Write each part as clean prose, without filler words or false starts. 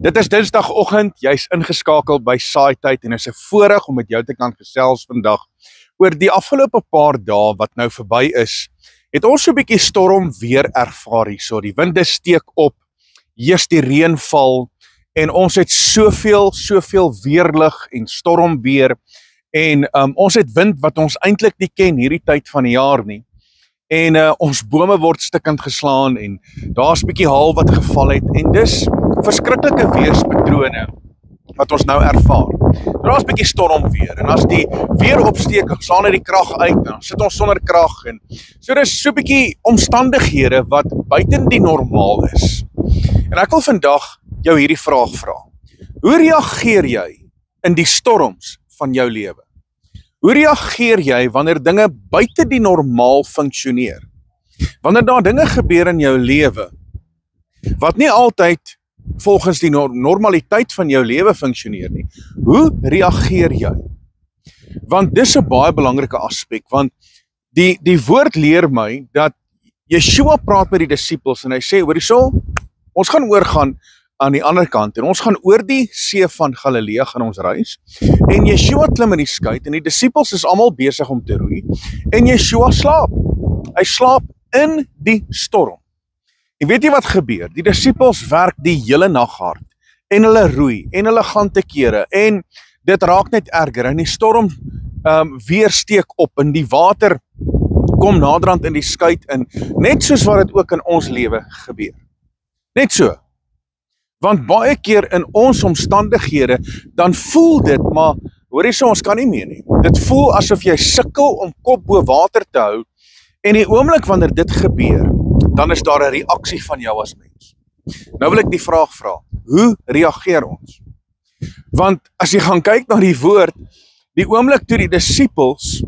Dit is dinsdagoggend, jy's ingeskakel by Saaityd en is 'n voorreg om met jou te kan gesels vandag oor die afgelope paar dae wat nou verby is. Het ons so 'n bietjie storm weer ervaar hierso. Die winde steek op, eers die reën val en ons het soveel weerlig en stormweer en ons het wind wat ons eintlik nie ken hierdie tyd van die jaar nie. En ons bome word stukkend geslaan en daar's 'n bietjie haal wat geval het en dis verskriklike weerspatrone wat ons nou ervaar. Daar's 'n bietjie stormweer en as die weer opsteek, slaan dit die krag uit, dan sit ons sonder krag en so dis so 'n bietjie omstandighede wat buiten die normaal is. En ek wil vandag jou hierdie vraag vra. Hoe reageer jy in die storms van jou lewe? Hoe reageer jy wanneer dinge buite die normaal funksioneer? Wanneer daar dinge gebeur in jou lewe wat nie altyd volgens die normaliteit van jou lewe funksioneer nie. Hoe reageer jy? Want dis 'n baie belangrike aspek, want die woord leer my dat Yeshua praat met die disippels en hy sê, hoor hierso, ons gaan oorgaan aan die ander kant en ons gaan oor die see van Galilea gaan ons reis en Yeshua klim in die skuit en die disippels is almal besig om te roei en Yeshua slaap. Hy slaap in die storm. En weet jy wat gebeur? Die disippels werk die hele nag hard en hulle roei en hulle gaan te kere en dit raak net erger en die storm weer steek op en die water kom naderhand in die skuit in, net soos wat dit ook in ons lewe gebeur. Net so. Want baie keer in ons omstandighede, dan voel dit, maar hoor jy so, ons kan nie meer nie. Dit voel asof jy sukkel om kop bo water te hou en die oomblik wanneer dit gebeur, dan is daar 'n reaksie van jou as mens. Nou wil ek die vraag vra, hoe reageer ons? Want as jy gaan kyk na die woord, die oomblik toe die disippels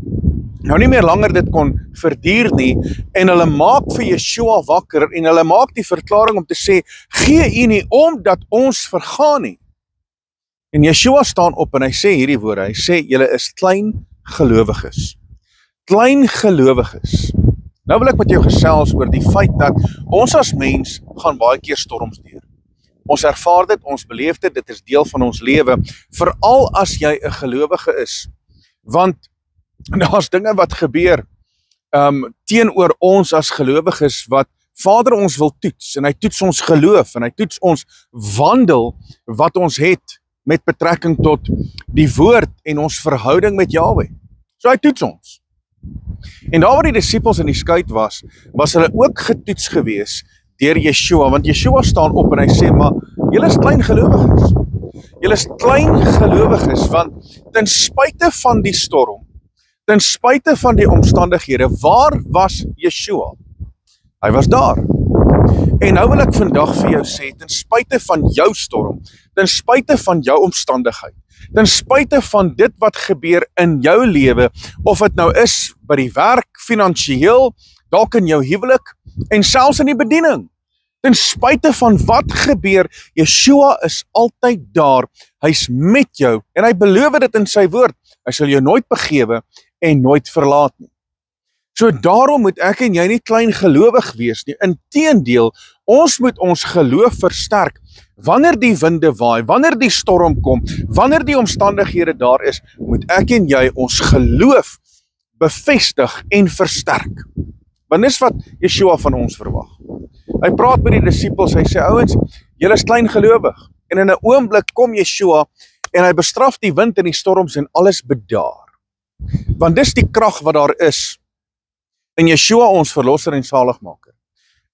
nou nie meer langer dit kon verduur nie, en hulle maak vir Yeshua wakker, en hulle maak die verklaring om te sê, gee u nie omdat ons vergaan nie. En Yeshua staan op en hy sê hierdie woorde, hy sê, julle is klein gelowiges. Klein gelowiges. Nou wil ek met jou gesels oor die feit dat ons as mens gaan baie keer storms deur. Ons ervaar dit, ons beleef dit, dit is deel van ons lewe, veral as jy 'n gelowige is. Want daar's dinge wat gebeur teenoor ons as gelowiges wat Vader ons wil toets en hy toets ons geloof en hy toets ons wandel wat ons het met betrekking tot die woord en ons verhouding met Jahweh. So hy toets ons. En daar waar die disippels in die skuit was hulle ook getoets gewees deur Yeshua, want Yeshua staan op en hy sê, maar julle is klein gelowiges. Julle is klein gelowiges, want ten spyte van die storm, ten spyte van die omstandighede, waar was Yeshua? Hy was daar. En nou wil ek vandag vir jou sê, ten spyte van jou storm, ten spyte van jou omstandigheid, ten spyte van dit wat gebeur in jou lewe, of dit nou is by die werk, finansiëel, dalk in jou huwelik, en selfs in die bediening. Ten spyte van wat gebeur, Yeshua is altyd daar, hy's met jou, en hy beloof dit in sy woord, hy sal jou nooit begewe, en nooit verlaat nie. So daarom moet ek en jy nie klein gelowig wees nie, inteendeel, ons moet ons geloof versterk, wanneer die winde waai, wanneer die storm kom, wanneer die omstandighede daar is, moet ek en jy ons geloof bevestig en versterk. Want dis wat Yeshua van ons verwag. Hy praat met die disippels, hy sê, ouens, julle is klein gelowig, en in 'n oomblik kom Yeshua, en hy bestraf die wind en die storms en alles bedaar. Want dis die krag wat daar is in Yeshua ons verlosser en saligmaker.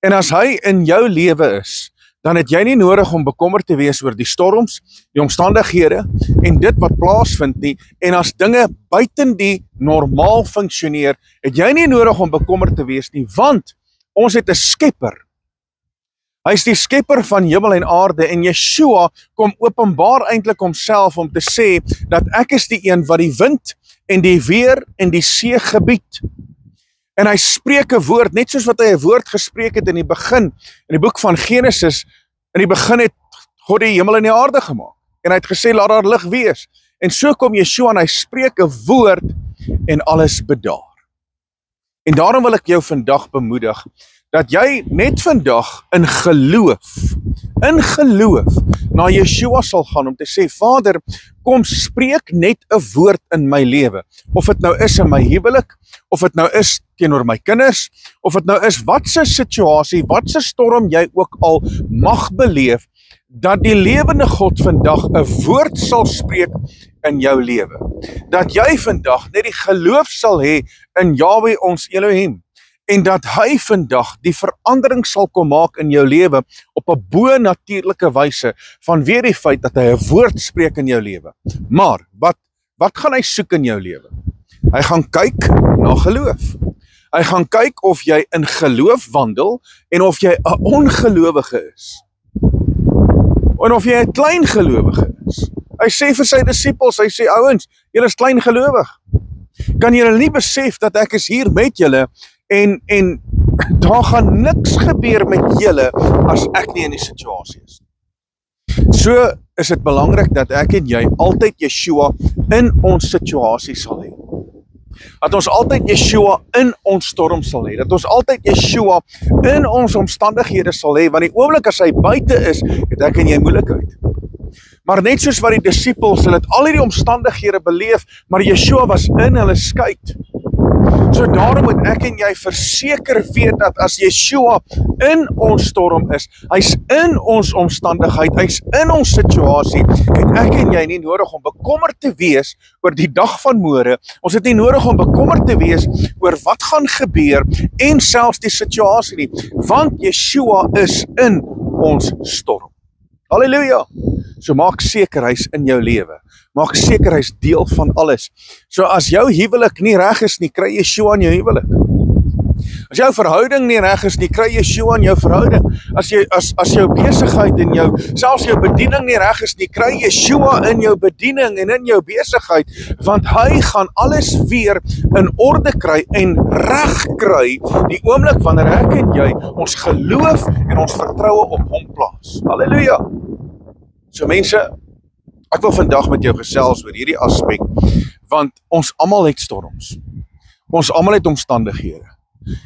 En as hy in jou lewe is, dan het jy nie nodig om bekommerd te wees oor die storms, die omstandighede en dit wat plaasvind nie. En as dinge buiten die normaal funksioneer, het jy nie nodig om bekommerd te wees nie, want ons het 'n skepper. Hy is die skepper van hemel en aarde en Yeshua kom openbaar eintlik homself om te sê dat ek is die een wat die wind en die weer en die see gebied. En hy spreek 'n woord, net soos wat hy 'n woord gespreek het in die begin, in die boek van Genesis, in die begin het God die hemel en die aarde gemaak. En hy het gesê, laat daar lig wees. En so kom Yeshua en hy spreek 'n woord en alles bedaar. En daarom wil ek jou vandag bemoedig, dat jy net vandag in geloof na Yeshua sal gaan om te sê, Vader, kom spreek net 'n woord in my lewe. Of dit nou is in my huwelik, of dit nou is teenoor my kinders, of dit nou is watse situasie, watse storm jy ook al mag beleef, dat die lewende God vandag 'n woord sal spreek in jou lewe. Dat jy vandag net die geloof sal hê in Yahweh ons Elohim. En dat hy vandag die verandering sal kom maak in jou lewe op 'n bo-natuurlike wyse vanweë die feit dat hy 'n woord spreek in jou lewe. Maar wat gaan hy soek in jou lewe? Hy gaan kyk na geloof. Hy gaan kyk of jy in geloof wandel en of jy 'n ongelowige is. En of jy 'n klein gelowige is. Hy sê vir sy disippels, hy sê ouens, julle is klein gelowig. Kan julle nie besef dat ek is hier met julle en daar gaan niks gebeur met julle as ek nie in die situasie is. So is dit belangrik dat ek en jy altyd Yeshua in ons situasie sal hê. Dat ons altyd Yeshua in ons storm sal hê. Dat ons altyd Yeshua in ons omstandighede sal hê, want die oomblik as hy buite is, het ek en jy moeilikheid. Maar net soos wat die disippels, hulle het al hierdie omstandighede beleef, maar Yeshua was in hulle skuit. So daarom moet ek en jy verseker weet dat as Yeshua in ons storm is, hy's in ons omstandigheid, hy's in ons situasie, het ek en jy nie nodig om bekommerd te wees oor die dag van môre. Ons het nie nodig om bekommerd te wees oor wat gaan gebeur en selfs die situasie nie, want Yeshua is in ons storm. Halleluja! So maak seker hy's in jou lewe. Maak seker hy's deel van alles. So as jou huwelik nie reg is nie, kry Yeshua in jou huwelik. As jou verhouding nie reg is nie, kry Yeshua in jou verhouding. As jou besigheid en selfs jou bediening nie reg is nie, kry Yeshua in jou bediening en in jou besigheid, want hy gaan alles weer in orde kry en reg kry die oomblik wanneer ek en jy ons geloof en ons vertroue op hom plaas. Halleluja! So mense, ek wil vandag met jou gesels oor hierdie aspek, want ons almal het storms. Ons almal het omstandighede.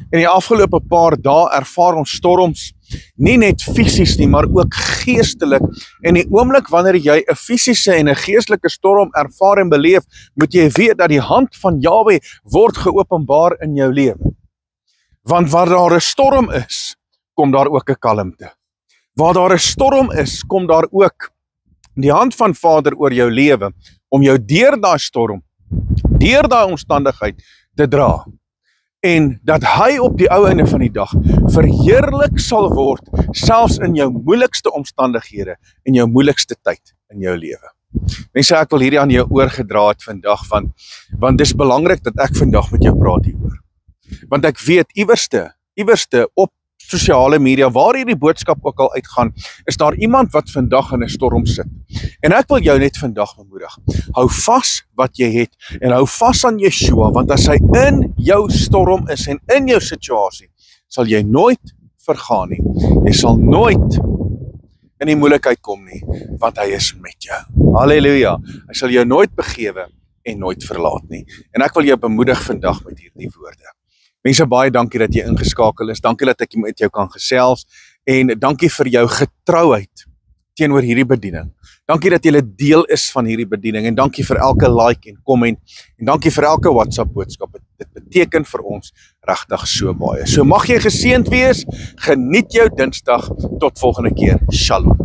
En die afgelope paar dae ervaar ons storms, nie net fisies nie, maar ook geestelik. En die oomblik wanneer jy 'n fisiese en 'n geestelike storm ervaar en beleef, moet jy weet dat die hand van Yahweh word geopenbaar in jou lewe. Want waar daar 'n storm is, kom daar ook 'n kalmte. Waar daar 'n storm is, kom daar ook die hand van Vader oor jou lewe, om jou deur daai storm, deur daai omstandigheid te dra. En dat hy op die ou einde van die dag verheerlik sal word, selfs in jou moeilikste omstandighede, en jou moeilikste tyd in jou lewe. Mense, ek wil hierdie aan jou oorgedra het vandag, want dis belangrik dat ek vandag met jou praat hieroor. Want ek weet, iewerste op sosiale media, waar hierdie boodskap ook al uitgaan, is daar iemand wat vandag in 'n storm sit. En ek wil jou net vandag bemoedig. Hou vas wat jy het en hou vas aan Yeshua, want as hy in jou storm is en in jou situasie, sal jy nooit vergaan nie. Jy sal nooit in die moeilikheid kom nie, want hy is met jou. Halleluja. Hy sal jou nooit begewe en nooit verlaat nie. En ek wil jou bemoedig vandag met hierdie woorde. Mense, baie dankie dat jy ingeskakel is, dankie dat ek met jou kan gesels, en dankie vir jou getrouheid teenoor hierdie bediening. Dankie dat jy deel is van hierdie bediening, en dankie vir elke like en comment, en dankie vir elke WhatsApp boodskap. Dit beteken vir ons regtig so baie. So mag jy geseënd wees, geniet jou Dinsdag, tot volgende keer. Shalom.